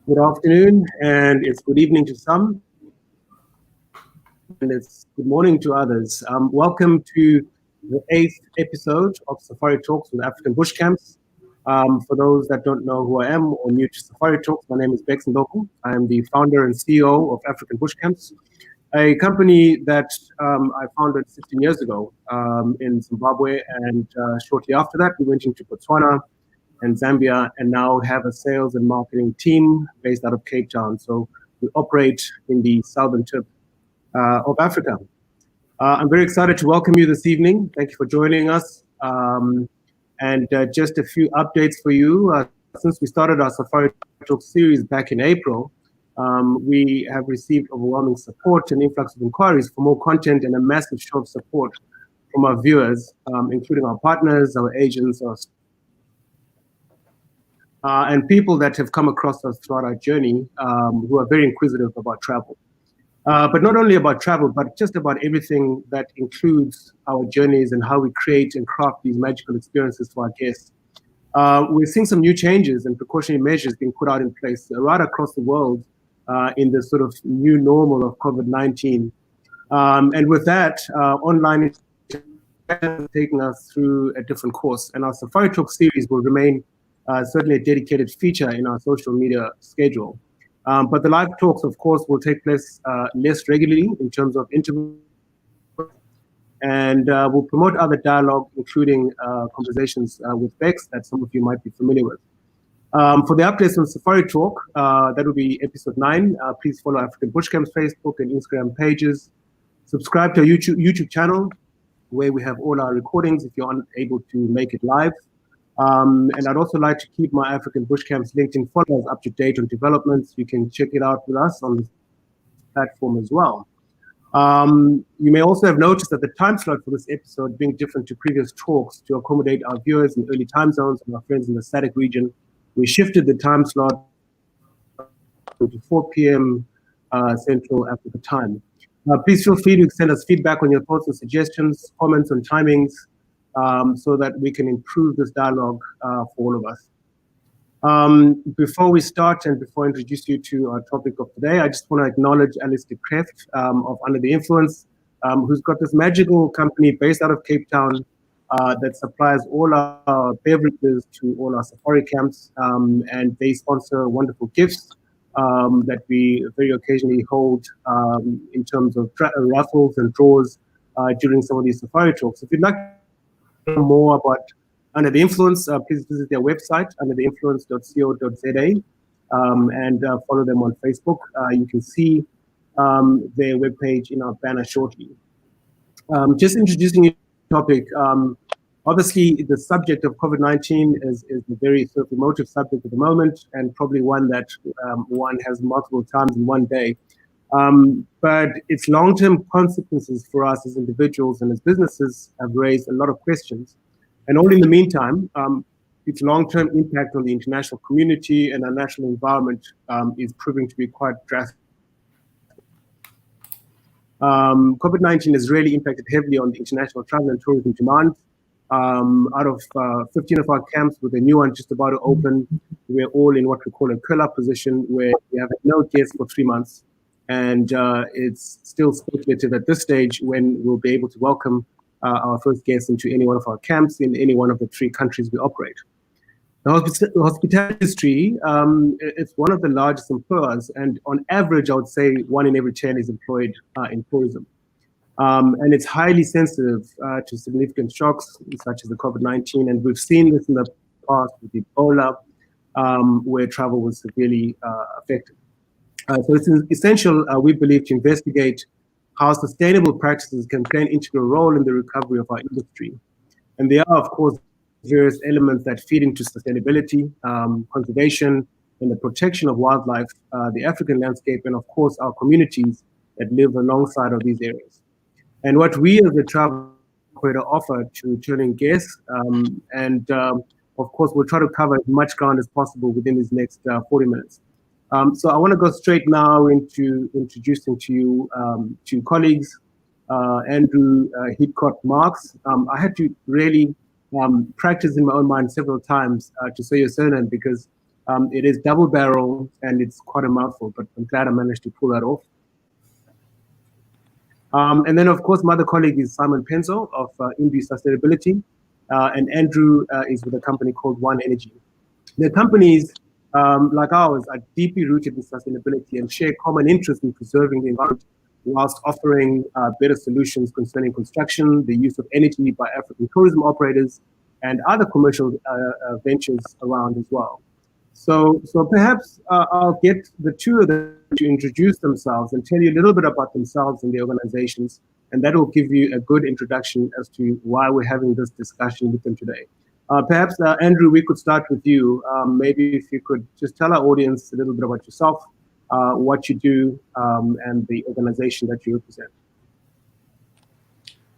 Good afternoon, and it's good evening to some, and it's good morning to others. Welcome to the 8th episode of Safari Talks with African Bush Camps. For those that don't know who I am or new to Safari Talks, my name is Beks Ndlovu. I am the founder and CEO of African Bush Camps, a company that I founded 16 years ago in Zimbabwe, and shortly after that, we went into Botswana and Zambia, and now have a sales and marketing team based out of Cape Town. So we operate in the southern tip of Africa. I'm very excited to welcome you this evening. Thank you for joining us. And just a few updates for you. Since we started our Safari Talk series back in April, we have received overwhelming support and influx of inquiries for more content and a massive show of support from our viewers, including our partners, our agents, and people that have come across us throughout our journey who are very inquisitive about travel. But not only about travel, but just about everything that includes our journeys and how we create and craft these magical experiences for our guests. We're seeing some new changes and precautionary measures being put out in place right across the world in the sort of new normal of COVID-19. And with that, online is taking us through a different course. And our Safari Talk series will remain certainly a dedicated feature in our social media schedule. But the live talks, of course, will take place less regularly in terms of interviews, and we'll promote other dialogue, including conversations with Beks that some of you might be familiar with. For the updates on Safari Talk, that will be episode 9. Please follow African Bush Camp's Facebook and Instagram pages. Subscribe to our YouTube channel, where we have all our recordings if you're unable to make it live. And I'd also like to keep my African Bush Camps LinkedIn followers up to date on developments. You can check it out with us on this platform as well. You may also have noticed that the time slot for this episode being different to previous talks to accommodate our viewers in early time zones and our friends in the SADC region. We shifted the time slot to 4 p.m. Central Africa time. Please feel free to send us feedback on your thoughts and suggestions, comments on timings, so that we can improve this dialogue for all of us. Before we start and before I introduce you to our topic of today, I just want to acknowledge Alistair Kreft of Under the Influence, who's got this magical company based out of Cape Town that supplies all our beverages to all our safari camps, and they sponsor wonderful gifts that we very occasionally hold in terms of raffles and draws during some of these safari talks. If you'd like more about Under the Influence, please visit their website, undertheinfluence.co.za, and follow them on Facebook. You can see their webpage in our banner shortly. Just introducing you to the topic. Obviously, the subject of COVID-19 is a very sort of emotive subject at the moment, and probably one that one has multiple times in one day. But its long-term consequences for us as individuals and as businesses have raised a lot of questions. And all in the meantime, its long-term impact on the international community and our national environment is proving to be quite drastic. COVID-19 has really impacted heavily on the international travel and tourism demand. Out of 15 of our camps, with a new one just about to open, we're all in what we call a curl-up position, where we have no guests for 3 months. And it's still speculative at this stage when we'll be able to welcome our first guests into any one of our camps in any one of the 3 countries we operate. The hospitality industry, it's one of the largest employers, and on average, I would say 1 in every 10 is employed in tourism. And it's highly sensitive to significant shocks, such as the COVID-19, and we've seen this in the past with Ebola, where travel was severely affected. So it's essential, we believe, to investigate how sustainable practices can play an integral role in the recovery of our industry. And there are, of course, various elements that feed into sustainability, conservation, and the protection of wildlife, the African landscape, and of course, our communities that live alongside of these areas. And what we as a travel operator offer to returning guests, of course, we'll try to cover as much ground as possible within these next 40 minutes. So I want to go straight now into introducing to you 2 colleagues, Andrew Heathcote-Marks. I had to really practice in my own mind several times to say your surname, because It is double barrel and it's quite a mouthful, but I'm glad I managed to pull that off. And then, of course, my other colleague is Simon Penso of Imbue Sustainability, and Andrew is with a company called One Energy. The companies like ours are deeply rooted in sustainability and share common interest in preserving the environment whilst offering better solutions concerning construction, the use of energy by African tourism operators, and other commercial ventures around as well. So perhaps I'll get the two of them to introduce themselves and tell you a little bit about themselves and their organizations, and that will give you a good introduction as to why we're having this discussion with them today. Perhaps, Andrew, we could start with you. Maybe if you could just tell our audience a little bit about yourself, what you do, and the organization that you represent.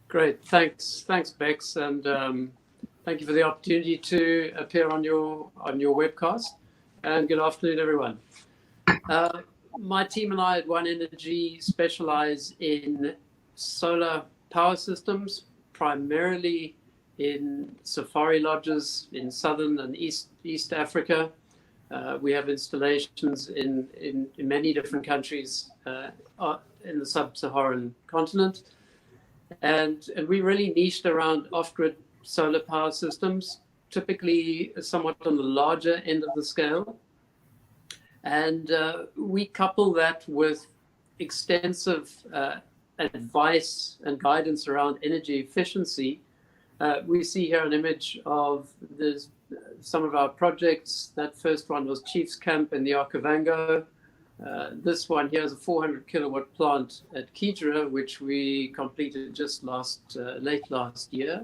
Great, thanks Beks, and thank you for the opportunity to appear on your webcast. And good afternoon, everyone. My team and I at One Energy specialize in solar power systems, primarily in safari lodges in southern and East Africa. We have installations in many different countries in the sub-Saharan continent. And we really niched around off-grid solar power systems, typically somewhat on the larger end of the scale. And we couple that with extensive advice and guidance around energy efficiency. We see here an image of some of our projects. That first one was Chief's Camp in the Okavango. This one here is a 400 kilowatt plant at Kidra, which we completed just late last year.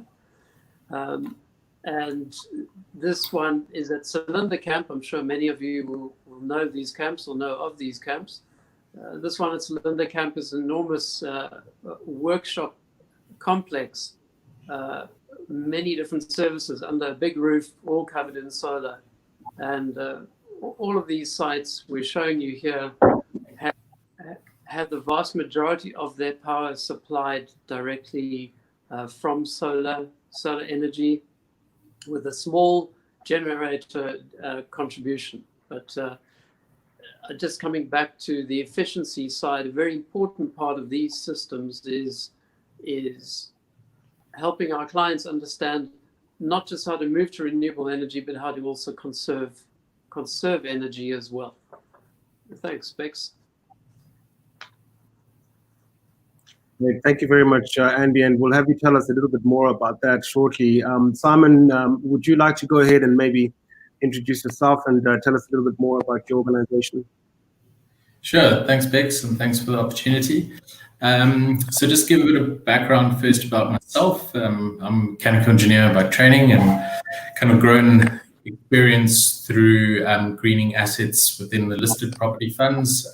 And this one is at Cylinder Camp. I'm sure many of you will know these camps or know of these camps. This one at Cylinder Camp is an enormous workshop complex, many different services under a big roof, all covered in solar. And all of these sites we're showing you here have the vast majority of their power supplied directly from solar energy, with a small generator contribution. But just coming back to the efficiency side, a very important part of these systems is helping our clients understand not just how to move to renewable energy, but how to also conserve energy as well. Thanks, Beks. Great. Thank you very much, Andy, and we'll have you tell us a little bit more about that shortly. Simon, would you like to go ahead and maybe introduce yourself and tell us a little bit more about your organization? Sure. Thanks, Beks, and thanks for the opportunity. So just give a bit of background first about myself. I'm a mechanical engineer by training and kind of grown experience through greening assets within the listed property funds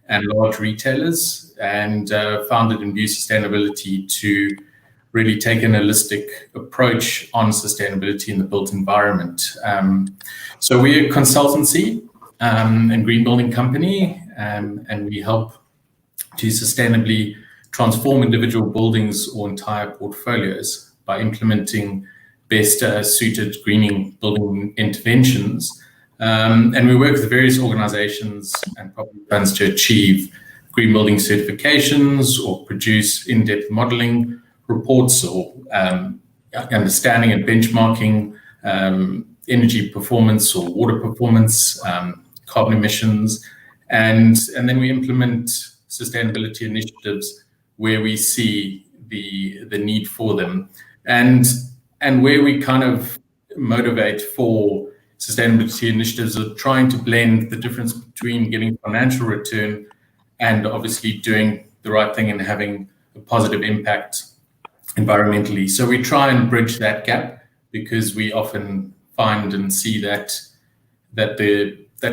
and large retailers, and founded Imbue Sustainability to really take an holistic approach on sustainability in the built environment. So we're a consultancy and green building company, and we help to sustainably transform individual buildings or entire portfolios by implementing best suited greening building interventions. And we work with various organizations and property funds to achieve green building certifications or produce in-depth modeling reports or understanding and benchmarking energy performance or water performance, carbon emissions, and then we implement sustainability initiatives where we see the need for them, and where we kind of motivate for sustainability initiatives are trying to blend the difference between getting financial return and obviously doing the right thing and having a positive impact environmentally. So we try and bridge that gap, because we often find and see that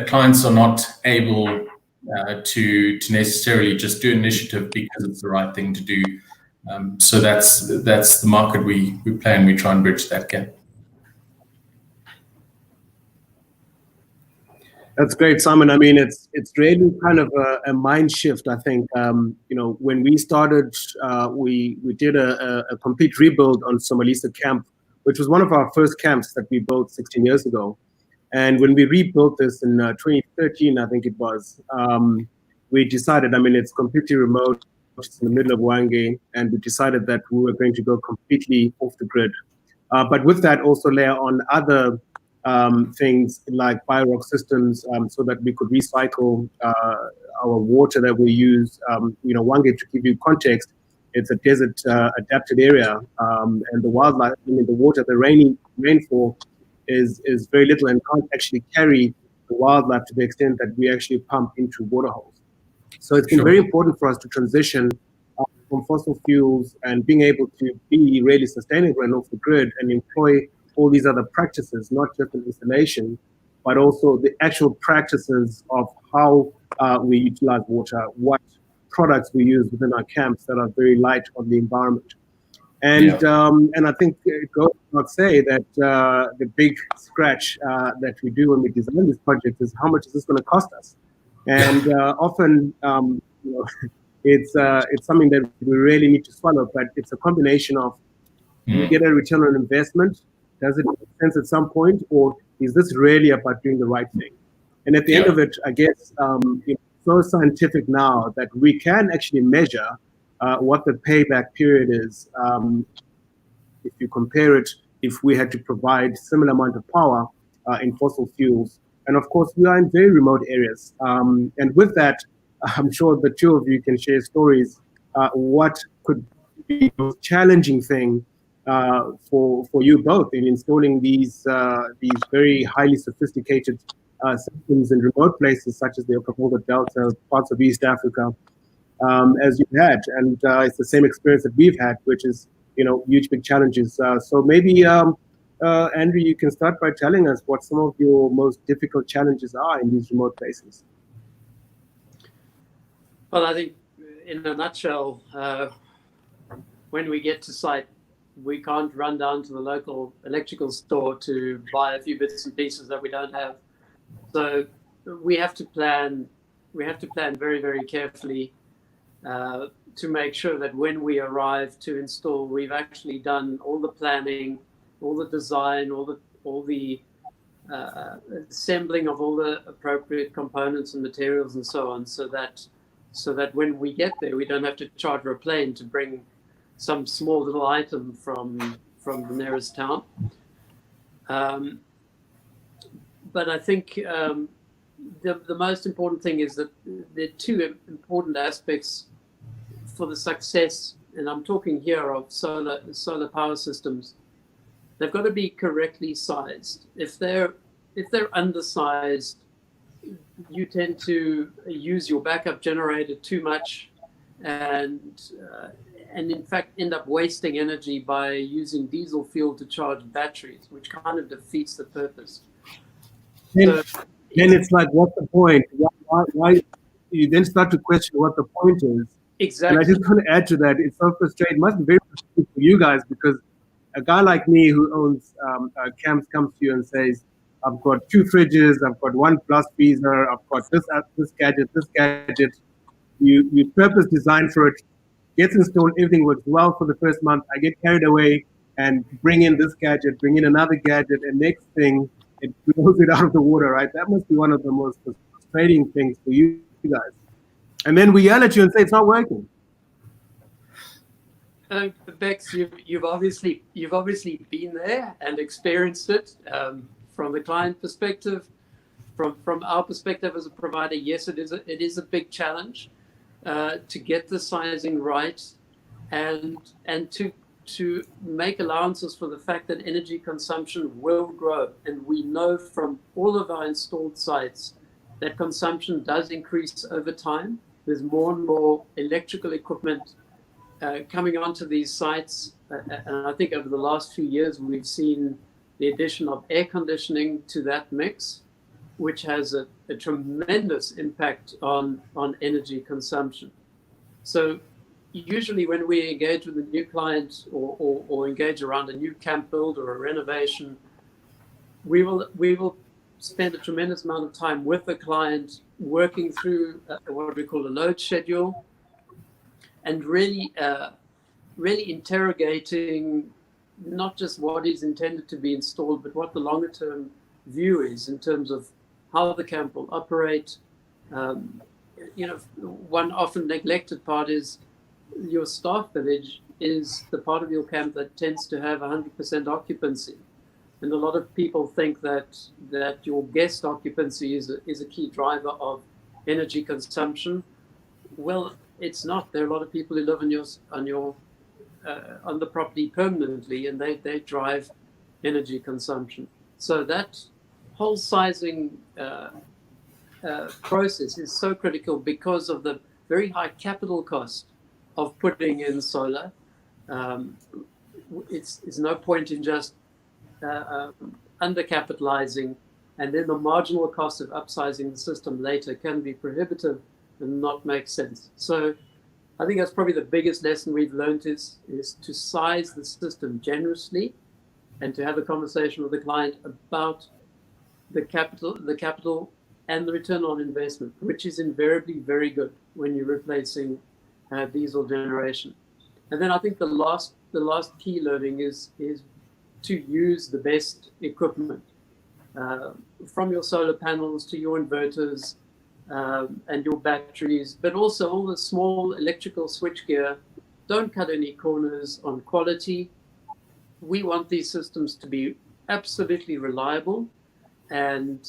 clients are not able to necessarily just do an initiative because it's the right thing to do. So that's the market we play, and we try and bridge that gap. That's great, Simon. I mean, it's really kind of a mind shift, I think. When we started, we did a complete rebuild on Somalisa Camp, which was one of our first camps that we built 16 years ago. And when we rebuilt this in 2013, I think it was, we decided, I mean, it's completely remote, it's in the middle of Wange, and we decided that we were going to go completely off the grid. But with that, also layer on other things like biorock systems, so that we could recycle our water that we use. Wange, to give you context, it's a desert adapted area, and the wildlife, I mean, the water, the rainfall is very little and can't actually carry the wildlife to the extent that we actually pump into water holes. So it's been very important for us to transition from fossil fuels and being able to be really sustainable and off the grid and employ all these other practices, not just in installation, but also the actual practices of how we utilize water, what products we use within our camps that are very light on the environment. And I think it goes without say that the big scratch that we do when we design this project is how much is this going to cost us? And often, it's something that we really need to swallow, but it's a combination of, do we get a return on investment? Does it make sense at some point, or is this really about doing the right thing? And at the end of it, I guess it's so scientific now that we can actually measure what the payback period is. If you compare it, if we had to provide similar amount of power in fossil fuels, and of course we are in very remote areas. And with that, I'm sure the two of you can share stories. What could be the most challenging thing for you both in installing these very highly sophisticated systems in remote places such as the Okavango Delta, parts of East Africa, as you've had, and it's the same experience that we've had, which is huge big challenges. So maybe Andrew, you can start by telling us what some of your most difficult challenges are in these remote places. Well, I think in a nutshell, when we get to site, we can't run down to the local electrical store to buy a few bits and pieces that we don't have. So we have to plan very, very carefully to make sure that when we arrive to install, we've actually done all the planning, all the design, all the assembling of all the appropriate components and materials and so on, so that when we get there, we don't have to charter a plane to bring some small little item from the nearest town. But I think the most important thing is that there are two important aspects for the success, and I'm talking here of solar power systems. They've got to be correctly sized. If they're undersized, you tend to use your backup generator too much, and in fact end up wasting energy by using diesel fuel to charge batteries, which kind of defeats the purpose. Then it's like, what's the point? Why you then start to question what the point is? Exactly. And I just want to add to that, it's so frustrating. It must be very frustrating for you guys, because a guy like me who owns camps comes to you and says, I've got 2 fridges, I've got 1 plus freezer, I've got this gadget. You purpose design for it, gets installed, everything works well for the first month. I get carried away and bring in this gadget, bring in another gadget, and next thing, it blows it out of the water, right? That must be one of the most frustrating things for you guys. And then we yell at you and say it's not working. Beks, you've obviously been there and experienced it from the client perspective. From our perspective as a provider, yes, it is a big challenge to get the sizing right and to make allowances for the fact that energy consumption will grow. And we know from all of our installed sites that consumption does increase over time. There's more and more electrical equipment coming onto these sites. And I think over the last few years, we've seen the addition of air conditioning to that mix, which has a tremendous impact on energy consumption. So usually when we engage with a new client or engage around a new camp build or a renovation, we will spend a tremendous amount of time with the client working through what we call a load schedule, and really interrogating not just what is intended to be installed, but what the longer term view is in terms of how the camp will operate. One often neglected part is your staff village is the part of your camp that tends to have 100% occupancy. And a lot of people think that your guest occupancy is a key driver of energy consumption. Well, it's not. There are a lot of people who live on the property permanently, and they drive energy consumption. So that whole sizing process is so critical because of the very high capital cost of putting in solar. It's no point in just undercapitalizing, and then the marginal cost of upsizing the system later can be prohibitive and not make sense. So I think that's probably the biggest lesson we've learned is to size the system generously and to have a conversation with the client about the capital and the return on investment, which is invariably very good when you're replacing diesel generation. And then I think the last key learning is to use the best equipment, from your solar panels to your inverters and your batteries, but also all the small electrical switchgear. Don't cut any corners on quality. We want these systems to be absolutely reliable and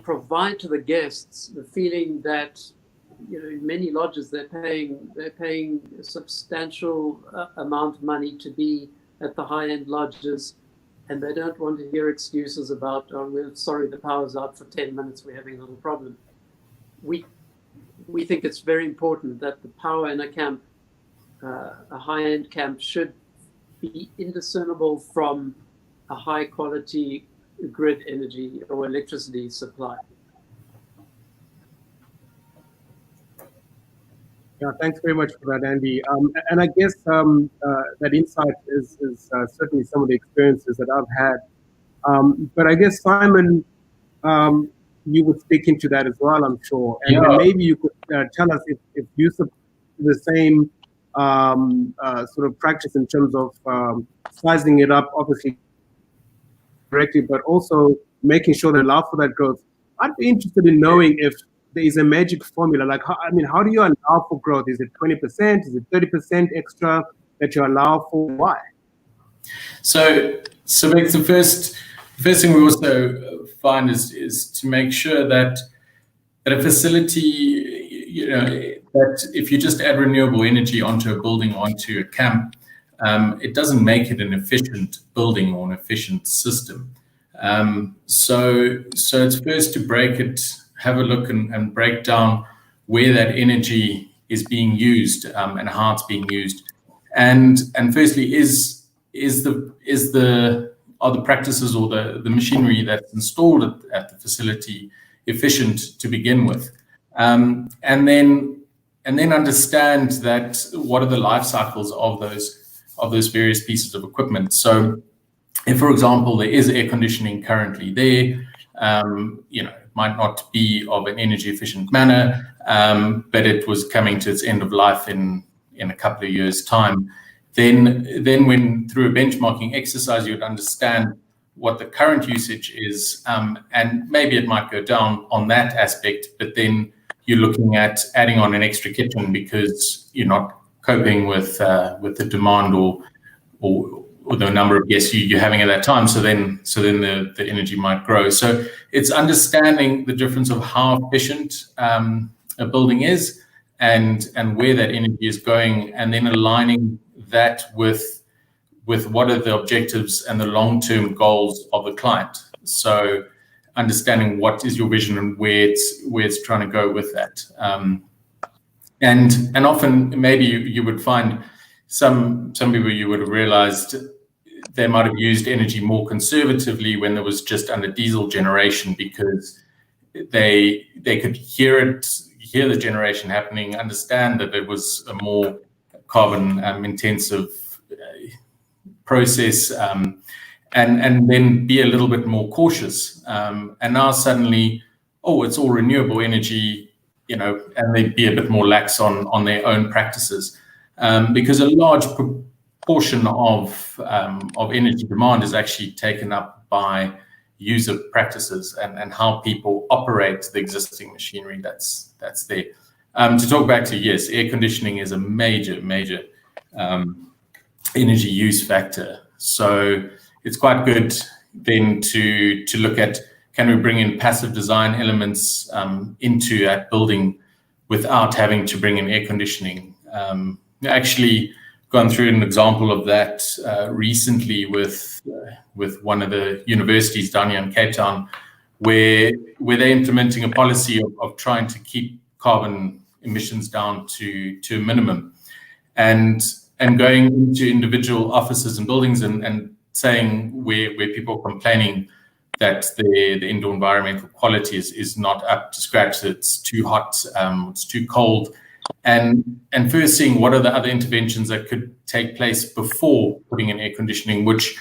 provide to the guests the feeling that, in many lodges they're paying a substantial amount of money to be at the high-end lodges, and they don't want to hear excuses about, oh, we're sorry, the power's out for 10 minutes, we're having a little problem. We think it's very important that the power in a camp, a high-end camp, should be indiscernible from a high-quality grid energy or electricity supply. Yeah, thanks very much for that, Andy. And I guess that insight is certainly some of the experiences that I've had. But I guess, Simon, you would speak into that as well, I'm sure. And yeah. Maybe you could tell us if you support the same sort of practice in terms of sizing it up, obviously, correctly, but also making sure they allow for that growth. I'd be interested in knowing if there is a magic formula. Like, how do you allow for growth? Is it 20%? Is it 30% extra that you allow for? Why? So the first thing we also find is to make sure that a facility, that if you just add renewable energy onto a building, onto a camp, it doesn't make it an efficient building or an efficient system. So it's first to break it, have a look and break down where that energy is being used and how it's being used. And firstly, are the practices or the machinery that's installed at the facility efficient to begin with? And then understand that what are the life cycles of those various pieces of equipment. So if, for example, there is air conditioning currently there, it might not be of an energy efficient manner, but it was coming to its end of life in a couple of years' time, then when through a benchmarking exercise, you would understand what the current usage is, and maybe it might go down on that aspect, but then you're looking at adding on an extra kitchen because you're not coping with the demand or the number of guests you're having at that time. So then the energy might grow. So it's understanding the difference of how efficient a building is and where that energy is going, and then aligning that with what are the objectives and the long-term goals of the client. So understanding what is your vision and where it's trying to go with that. And often maybe you would find some people you would have realized they might have used energy more conservatively when there was just under diesel generation, because they could hear the generation happening, understand that it was a more carbon intensive process, and then be a little bit more cautious. And now suddenly, it's all renewable energy, and they'd be a bit more lax on their own practices, because a large portion of energy demand is actually taken up by user practices and how people operate the existing machinery that's there. To talk back to, yes, air conditioning is a major energy use factor. So it's quite good then to look at, can we bring in passive design elements into that building without having to bring in air conditioning? Actually gone through an example of that recently with one of the universities down here in Cape Town, where they're implementing a policy of trying to keep carbon emissions down to a minimum, and going into individual offices and buildings and saying where people are complaining that the indoor environmental quality is not up to scratch, it's too hot, it's too cold, and first seeing what are the other interventions that could take place before putting in air conditioning, which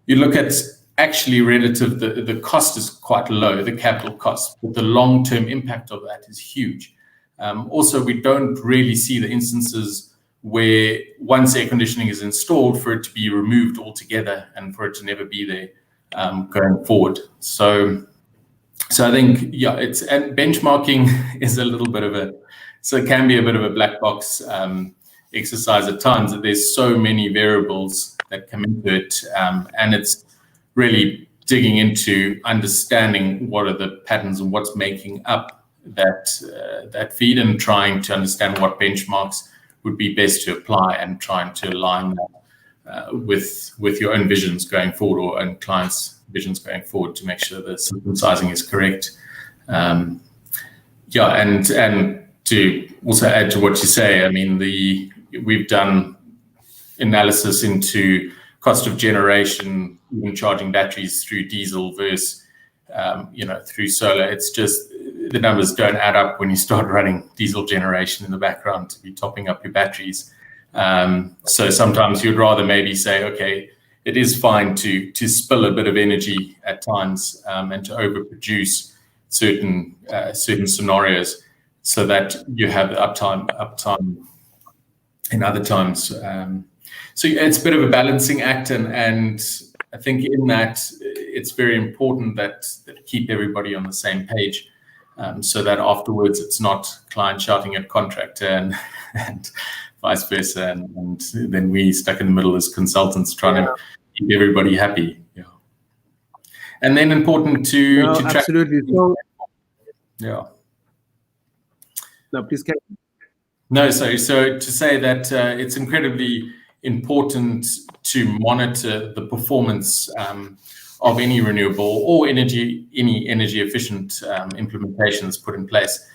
you look at actually relative, the cost is quite low, the capital cost, but the long-term impact of that is huge. Also, we don't really see the instances where once air conditioning is installed for it to be removed altogether and for it to never be there going forward. So I think, yeah, and benchmarking is a little bit of it can be a bit of a black box exercise at times, that there's so many variables that come into it, and it's really digging into understanding what are the patterns and what's making up that feed, and trying to understand what benchmarks would be best to apply, and trying to align that with your own visions going forward, or own clients' visions going forward, to make sure the system sizing is correct. And to also add to what you say, I mean, we've done analysis into cost of generation, even charging batteries through diesel versus through solar. It's just the numbers don't add up when you start running diesel generation in the background to be topping up your batteries. So sometimes you'd rather maybe say, okay, it is fine to spill a bit of energy at times, and to overproduce certain scenarios, so that you have uptime in other times. So it's a bit of a balancing act, and I think in that it's very important that keep everybody on the same page, so that afterwards it's not client shouting at contractor and vice versa, and then we stuck in the middle as consultants trying to keep everybody happy. Yeah. And then important to track. Absolutely. So, yeah. No, please carry on. No, so to say that it's incredibly important to monitor the performance of any renewable or any energy efficient implementation that's put in place,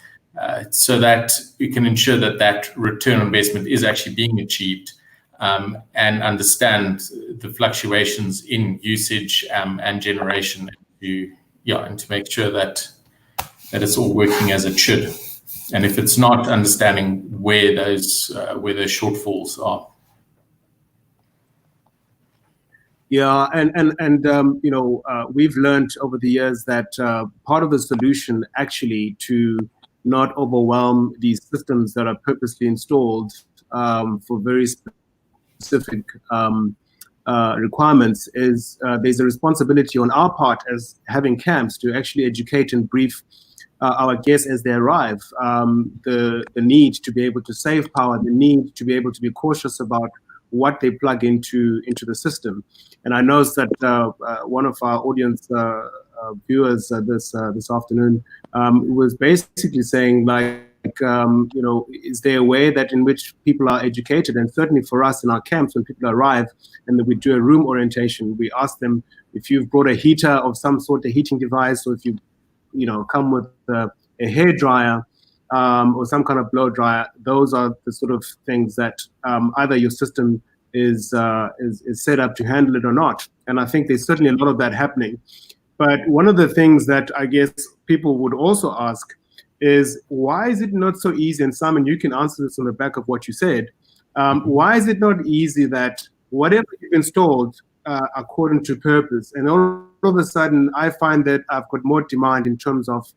so that we can ensure that return on investment is actually being achieved, and understand the fluctuations in usage and generation, and to make sure that it's all working as it should. And if it's not, understanding where those shortfalls are. Yeah, and we've learned over the years that part of the solution actually to not overwhelm these systems that are purposely installed for very specific requirements is there's a responsibility on our part as having camps to actually educate and brief our guests as they arrive, the need to be able to save power, the need to be able to be cautious about what they plug into the system. And I know that one of our audience viewers this afternoon was basically saying, like, is there a way that in which people are educated? And certainly for us in our camps, when people arrive and then we do a room orientation, we ask them if you've brought a heater of some sort, a heating device, or if you come with a hair dryer or some kind of blow dryer. Those are the sort of things that either your system is set up to handle it or not. And I think there's certainly a lot of that happening. But one of the things that I guess people would also ask is, why is it not so easy? And Simon, you can answer this on the back of what you said. Why is it not easy that whatever you've installed according to purpose, and all of a sudden I find that I've got more demand in terms of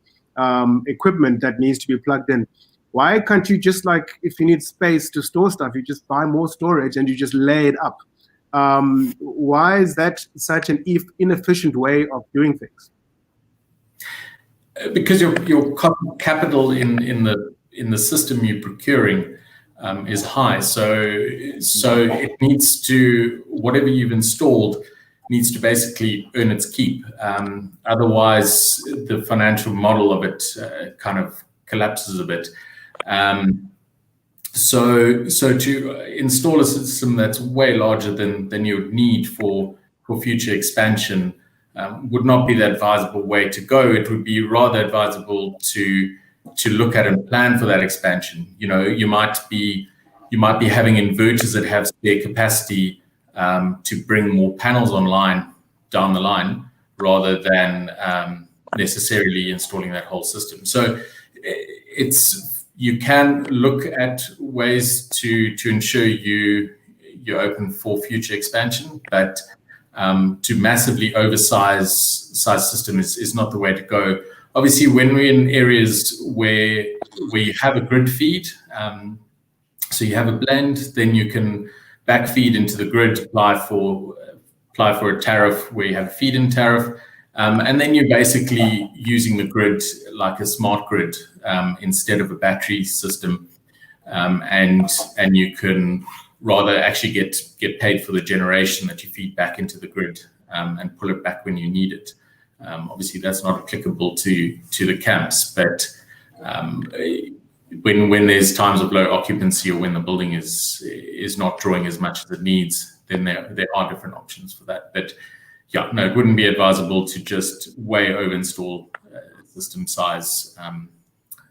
equipment that needs to be plugged in? Why can't you just, like, if you need space to store stuff, you just buy more storage and you just lay it up? Why is that such an inefficient way of doing things? Because your cost of capital in the system you're procuring is high, so it needs to, whatever you've installed needs to basically earn its keep. Otherwise, the financial model of it kind of collapses a bit. So to install a system that's way larger than you would need for future expansion would not be the advisable way to go. It would be rather advisable to look at and plan for that expansion. You might be having inverters that have spare capacity to bring more panels online down the line, rather than necessarily installing that whole system. So you can look at ways to ensure you're open for future expansion, but to massively oversize system is not the way to go. Obviously, when we're in areas where you have a grid feed, so you have a blend, then you can backfeed into the grid, apply for a tariff where you have a feed-in tariff, and then you're basically using the grid like a smart grid instead of a battery system, and you can rather actually get paid for the generation that you feed back into the grid and pull it back when you need it. Obviously, that's not applicable to the camps, but when there's times of low occupancy or when the building is not drawing as much as it needs, then there are different options for that. But yeah, no, it wouldn't be advisable to just way over install system size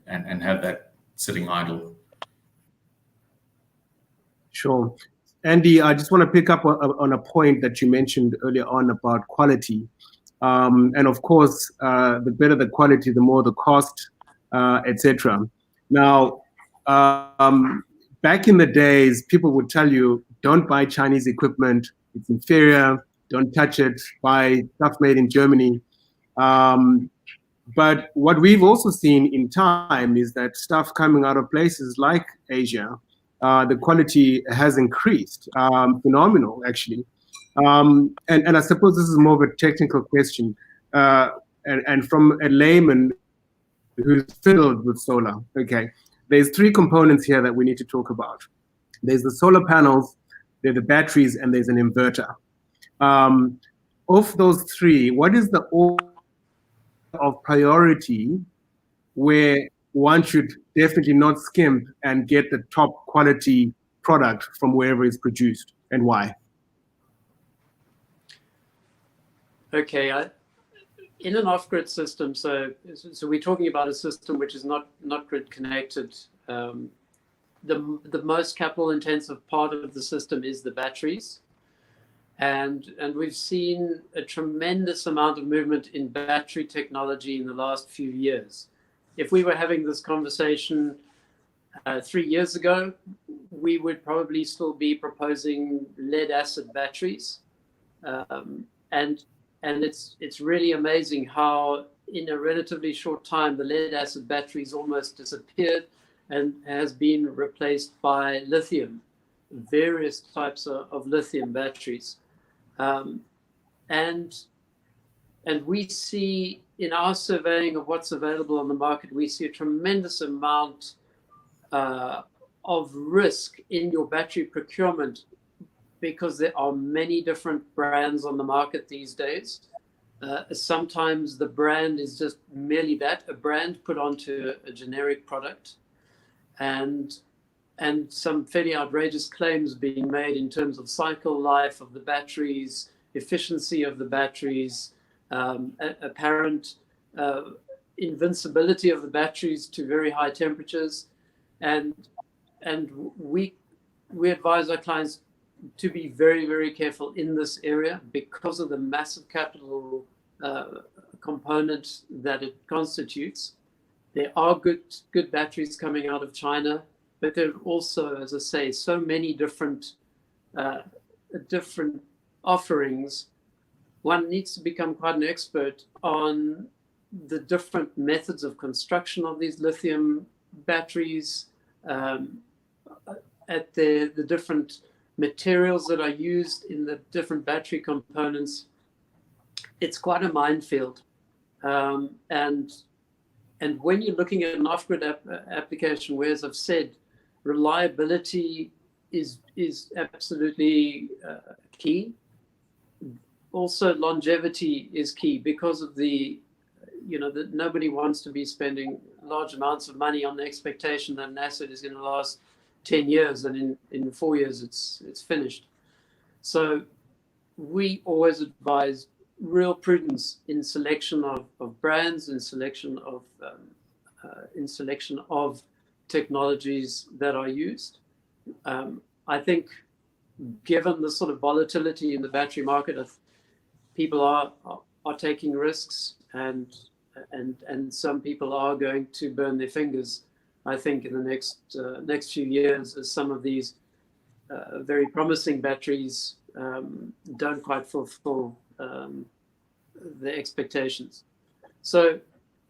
and have that sitting idle. Sure. Andy, I just want to pick up on a point that you mentioned earlier on about quality. And of course, the better the quality, the more the cost, etc. Now, back in the days, people would tell you, don't buy Chinese equipment, it's inferior, don't touch it, buy stuff made in Germany. But what we've also seen in time is that stuff coming out of places like Asia, the quality has increased, phenomenal, actually. And I suppose this is more of a technical question, and from a layman who's fiddled with solar. Okay, there's three components here that we need to talk about. There's the solar panels, there's the batteries, and there's an inverter. Of those three, what is the order of priority where one should definitely not skimp and get the top quality product from wherever it's produced, and why? Okay, in an off-grid system, so we're talking about a system which is not grid connected. The most capital intensive part of the system is the batteries, and we've seen a tremendous amount of movement in battery technology in the last few years. If we were having this conversation 3 years ago, we would probably still be proposing lead acid batteries, and it's really amazing how in a relatively short time the lead acid batteries almost disappeared and has been replaced by lithium, various types of lithium batteries. And we see in our surveying of what's available on the market, we see a tremendous amount of risk in your battery procurement, because there are many different brands on the market these days. Sometimes the brand is just merely that, a brand put onto a generic product, and some fairly outrageous claims being made in terms of cycle life of the batteries, efficiency of the batteries, apparent invincibility of the batteries to very high temperatures. And we advise our clients to be very, very careful in this area because of the massive capital component that it constitutes. There are good batteries coming out of China, but there are also, as I say, so many different offerings. One needs to become quite an expert on the different methods of construction of these lithium batteries, at the different materials that are used in the different battery components, it's quite a minefield. And when you're looking at an off-grid application, where, as I've said, reliability is absolutely key. Also, longevity is key because of that nobody wants to be spending large amounts of money on the expectation that an asset is going to last 10 years and in 4 years it's finished. So we always advise real prudence in selection of brands, in selection of technologies that are used. I think given the sort of volatility in the battery market, people are taking risks, and some people are going to burn their fingers, I think, in the next few years, as some of these very promising batteries don't quite fulfill the expectations. So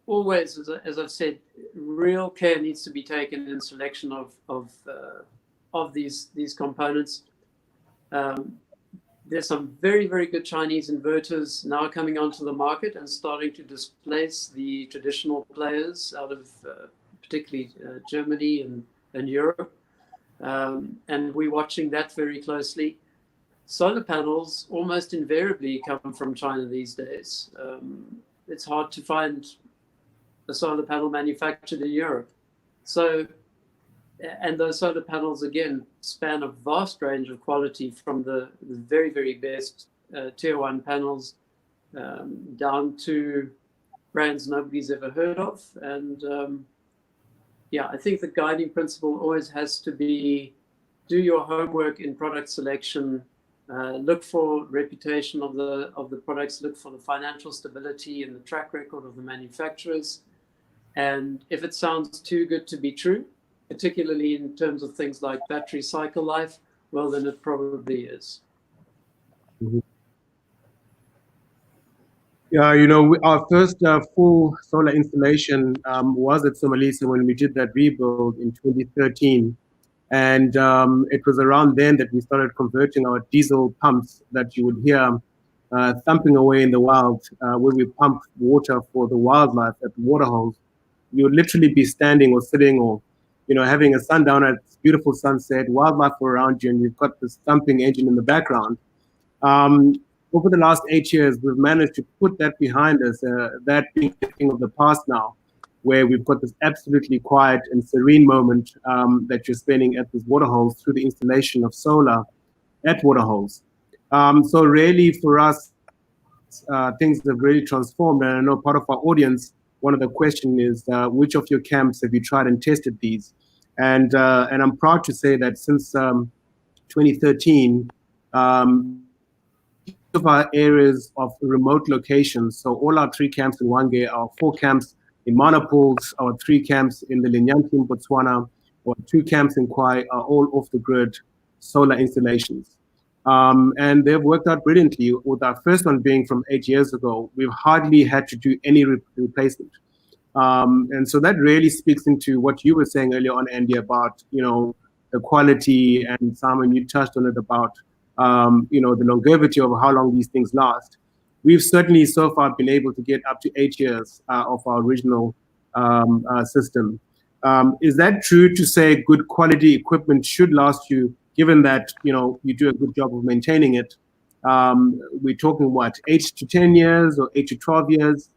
always, as I've said, real care needs to be taken in selection of these components. There's some very, very good Chinese inverters now coming onto the market and starting to displace the traditional players out of particularly Germany and Europe. And we're watching that very closely. Solar panels almost invariably come from China these days. It's hard to find a solar panel manufactured in Europe. So, and those solar panels, again, span a vast range of quality, from the very, very best tier 1 panels down to brands nobody's ever heard of. And I think the guiding principle always has to be, do your homework in product selection, look for reputation of the products, look for the financial stability and the track record of the manufacturers. And if it sounds too good to be true, particularly in terms of things like battery cycle life, well, then it probably is. Mm-hmm. Yeah, our first full solar installation was at Somalisa when we did that rebuild in 2013. And it was around then that we started converting our diesel pumps that you would hear thumping away in the wild, where we pump water for the wildlife at the water holes. You would literally be standing or sitting or having a sundowner, beautiful sunset, wildlife around you, and you've got this thumping engine in the background. Over the last 8 years, we've managed to put that behind us, that being a thing of the past now, where we've got this absolutely quiet and serene moment that you're spending at these water holes through the installation of solar at water holes. So really for us, things have really transformed. And I know part of our audience, one of the questions is, which of your camps have you tried and tested these? And I'm proud to say that since 2013, of our areas of remote locations, so all our 3 camps in Hwange, our 4 camps in Manapools, our 3 camps in the Linyanti in Botswana, or 2 camps in Kwai, are all off-the-grid solar installations. And they've worked out brilliantly. With our first one being from 8 years ago, we've hardly had to do any replacement. And so that really speaks into what you were saying earlier on, Andy, about the quality, and Simon, you touched on it about the longevity of how long these things last. We've certainly so far been able to get up to 8 years of our original system. Is that true to say good quality equipment should last you, given that you do a good job of maintaining it? We're talking what, 8 to 10 years or 8 to 12 years?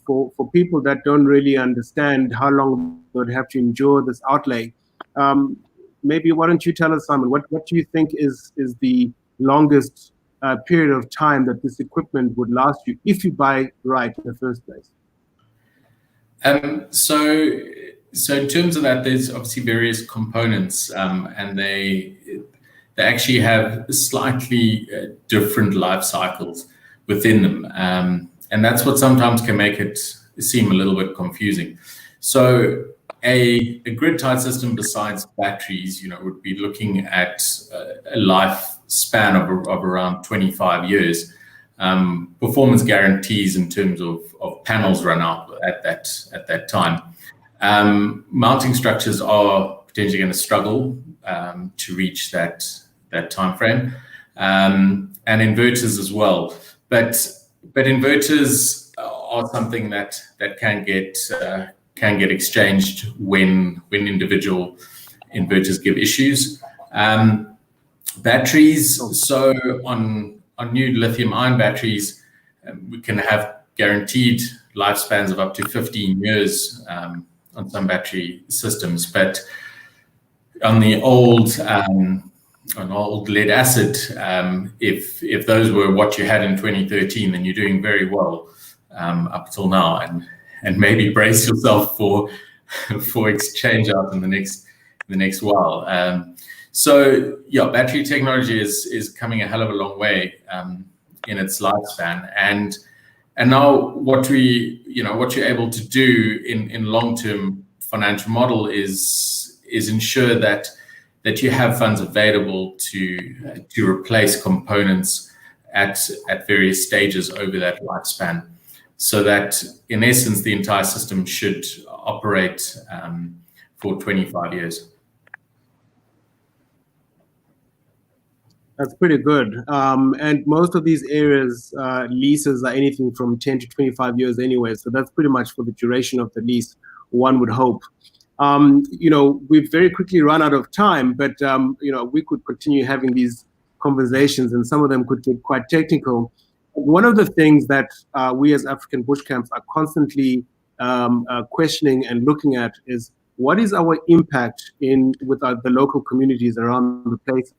For people that don't really understand how long they would have to endure this outlay. Maybe why don't you tell us, Simon, what do you think is the longest period of time that this equipment would last you if you buy right in the first place? So in terms of that, there's obviously various components, and they actually have slightly different life cycles within them. And that's what sometimes can make it seem a little bit confusing. So a grid-tied system besides batteries, would be looking at a lifespan of around 25 years. Performance guarantees in terms of panels run out at that time. Mounting structures are potentially going to struggle to reach that that time frame, and inverters as well. But inverters are something that can get exchanged when individual inverters give issues. Batteries, so on new lithium-ion batteries, we can have guaranteed lifespans of up to 15 years on some battery systems, but on the old lead acid, if those were what you had in 2013, then you're doing very well up till now, and maybe brace yourself for exchange out in the next while. So yeah, battery technology is coming a hell of a long way in its lifespan, and now what you're able to do in long-term financial model is ensure that you have funds available to replace components at various stages over that lifespan, so that in essence the entire system should operate for 25 years. That's pretty good. And most of these areas, leases are anything from 10 to 25 years anyway. So that's pretty much for the duration of the lease, one would hope. We've very quickly run out of time, but, we could continue having these conversations and some of them could get quite technical. One of the things that we as African bush camps are constantly questioning and looking at is what is our impact with the local communities around the place?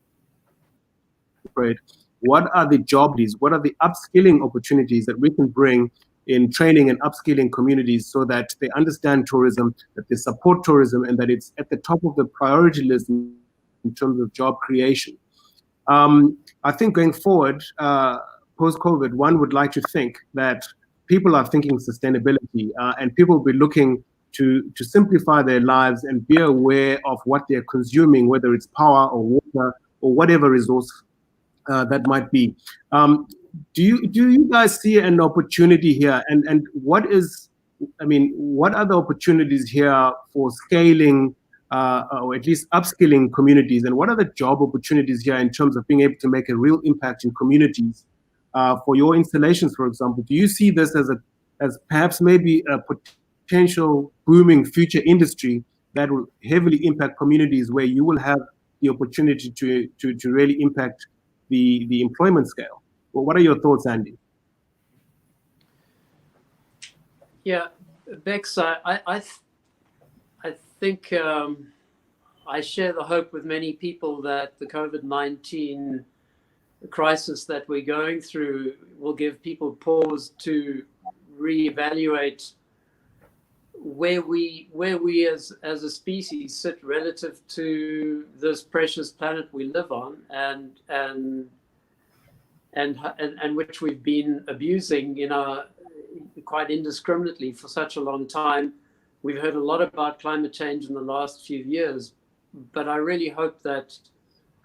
What are the jobs? What are the upskilling opportunities that we can bring in training and upskilling communities so that they understand tourism, that they support tourism, and that it's at the top of the priority list in terms of job creation? I think going forward, post-COVID, one would like to think that people are thinking sustainability and people will be looking to simplify their lives and be aware of what they're consuming, whether it's power or water or whatever resource that might be. Do you guys see an opportunity here? And what are the opportunities here for scaling or at least upskilling communities? And what are the job opportunities here in terms of being able to make a real impact in communities? For your installations, for example, do you see this as perhaps maybe a potential booming future industry that will heavily impact communities where you will have the opportunity to really impact the employment scale? Well, what are your thoughts, Andy? Yeah, Beks, I think I share the hope with many people that the COVID-19 crisis that we're going through will give people pause to reevaluate where we as a species sit relative to this precious planet we live on, and which we've been abusing quite indiscriminately for such a long time. We've heard a lot about climate change in the last few years, but I really hope that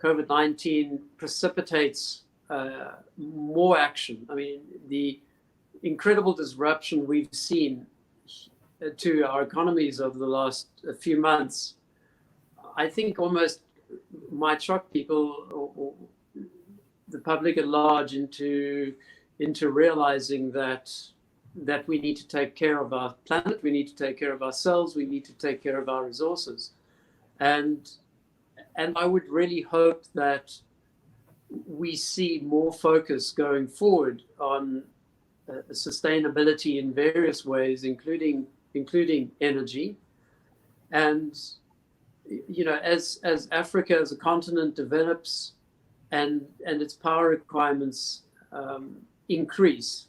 COVID-19 precipitates more action. I mean, the incredible disruption we've seen to our economies over the last few months, I think almost might shock people or the public at large into realizing that we need to take care of our planet, we need to take care of ourselves, we need to take care of our resources. And I would really hope that we see more focus going forward on sustainability in various ways, including energy. And as Africa as a continent develops and its power requirements increase,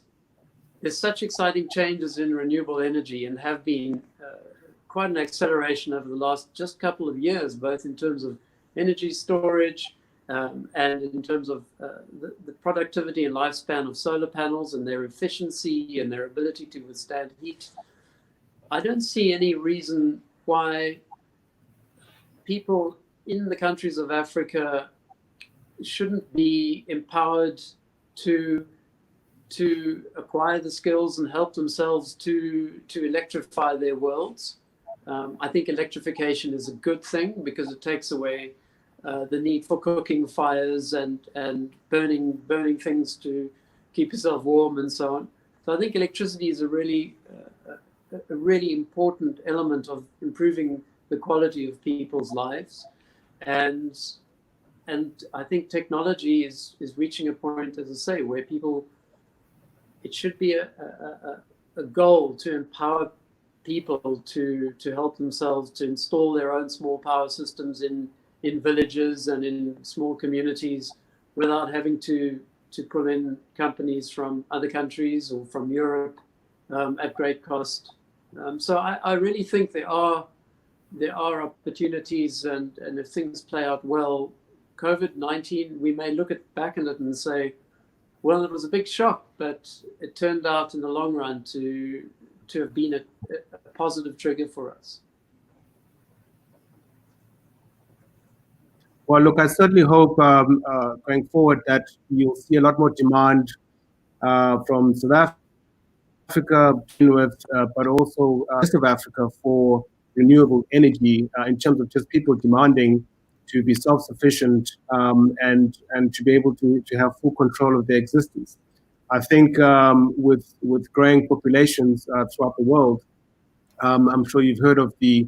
there's such exciting changes in renewable energy and have been quite an acceleration over the last just couple of years, both in terms of energy storage and in terms of the productivity and lifespan of solar panels and their efficiency and their ability to withstand heat. I don't see any reason why people in the countries of Africa shouldn't be empowered to acquire the skills and help themselves to electrify their worlds. I think electrification is a good thing because it takes away the need for cooking fires and burning things to keep yourself warm and so on. So I think electricity is a really important element of improving the quality of people's lives, and I think technology is reaching a point, as I say, where it should be a goal to empower people to help themselves to install their own small power systems in villages and in small communities without having to pull in companies from other countries or from Europe at great cost. So I really think there are opportunities, and if things play out well, COVID-19, we may look back at it and say, well, it was a big shock, but it turned out in the long run to have been a positive trigger for us. Well, look, I certainly hope going forward that you'll see a lot more demand from South Africa, but also rest of Africa for renewable energy in terms of just people demanding to be self-sufficient and to be able to have full control of their existence. I think with growing populations throughout the world, I'm sure you've heard of the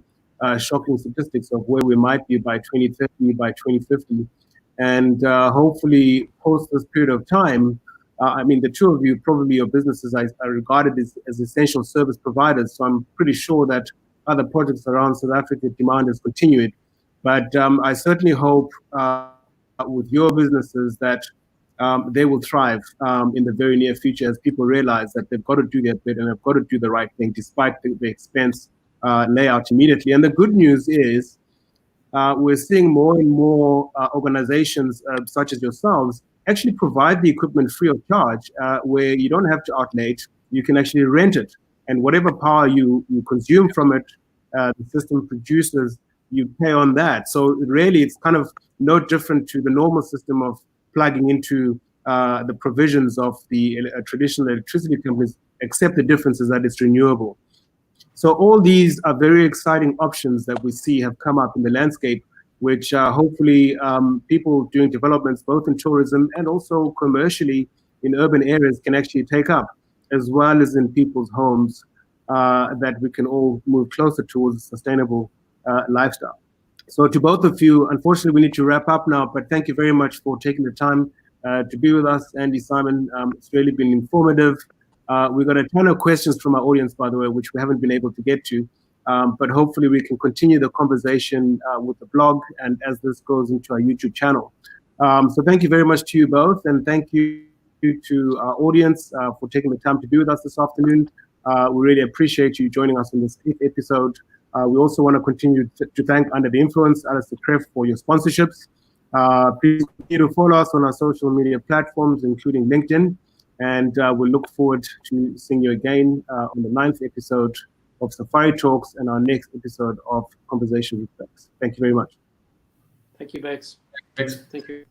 shocking statistics of where we might be by 2030, by 2050. And hopefully post this period of time, I mean, the two of you, probably your businesses are regarded as essential service providers. So I'm pretty sure that other projects around South Africa demand is continuing. But I certainly hope with your businesses that they will thrive in the very near future as people realize that they've got to do their bit and they've got to do the right thing despite the expense layout immediately. And the good news is we're seeing more and more organizations such as yourselves actually provide the equipment free of charge where you don't have to outlay it. You can actually rent it. And whatever power you consume from it, the system produces, you pay on that. So really, it's kind of no different to the normal system of plugging into the provisions of the traditional electricity companies, except the difference is that it's renewable. So all these are very exciting options that we see have come up in the landscape, which hopefully people doing developments both in tourism and also commercially in urban areas can actually take up, as well as in people's homes, that we can all move closer towards a sustainable lifestyle. So to both of you, unfortunately, we need to wrap up now, but thank you very much for taking the time to be with us, Andy, Simon. It's really been informative. We've got a ton of questions from our audience, by the way, which we haven't been able to get to, but hopefully we can continue the conversation with the blog and as this goes into our YouTube channel. So thank you very much to you both, and thank you to our audience for taking the time to be with us this afternoon. We really appreciate you joining us in this episode. We also want to continue to thank Under the Influence, Alistair Kreff, for your sponsorships. Please continue to follow us on our social media platforms, including LinkedIn. And we'll look forward to seeing you again on the 9th episode of Safari Talks and our next episode of Conversation with Beks. Thank you very much. Thank you, Beks. Thanks. Thank you.